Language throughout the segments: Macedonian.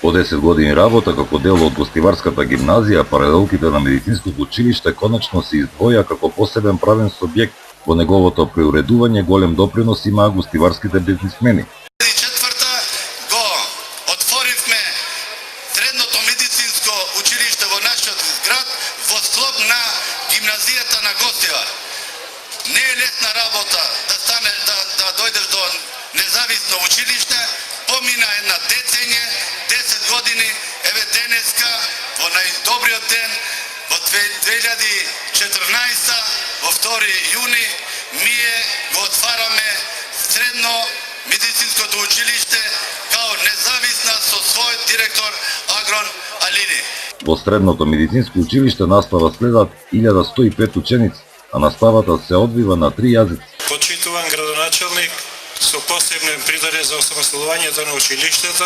По 10 години работа како дел од Гостиварската гимназија, паралелките на медицинското училиште конечно се издвоја како посебен правен субјект. Во неговото преуредување голем допринос имаа гостиварските бизнисмени. Го отворивме средното медицинско училиште во нашиот град во склоп на гимназијата на Гостивар. Не е лесна работа да дојдеш до независно училиште, помина една децење, 10 години, еве денеска, во најдобриот ден, во 2014, во 2 јуни, ние го отвараме средно медицинското училиште као независна со својот директор Агрон Алини. Во средното медицинско училиште настава следат 1105 ученици, а наставата се одвива на 3 јазици. Почитуван градоначалник, со посебен придаде за осамостојувањето на училиштето,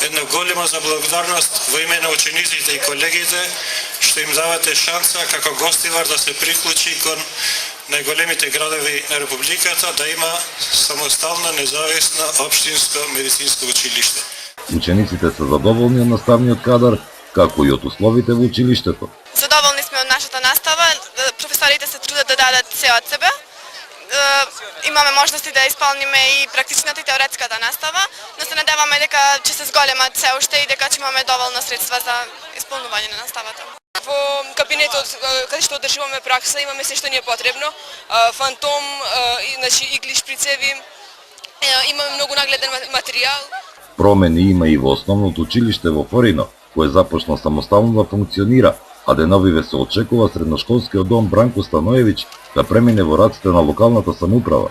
една голема заблагодарност во име на учениците и колегите, што им давате шанса како Гостивар да се приклучи кон најголемите градови на Републиката, да има самостално независно општинско медицинско училиште. Учениците се задоволни од наставниот кадар, како и од условите во училиштето. Задоволни сме од нашата настава, професорите се трудат да дадат се од себе. Имаме можности да исполниме и практичната и теоретската настава, но се надеваме дека ќе се зголемат се уште и дека ќе имаме доволно средства за исполнување на наставата. Во кабинетот каде што одржуваме пракса имаме се што ни е потребно, фантом, значи игли, шприцеви, имаме многу нагледен материјал. Промени има и во основното училиште во Форино, кое започна самостално да функционира, а деновиве се очекува средношколскиот дом Бранко Станоевиќ да премине во раците на локалната самоуправа.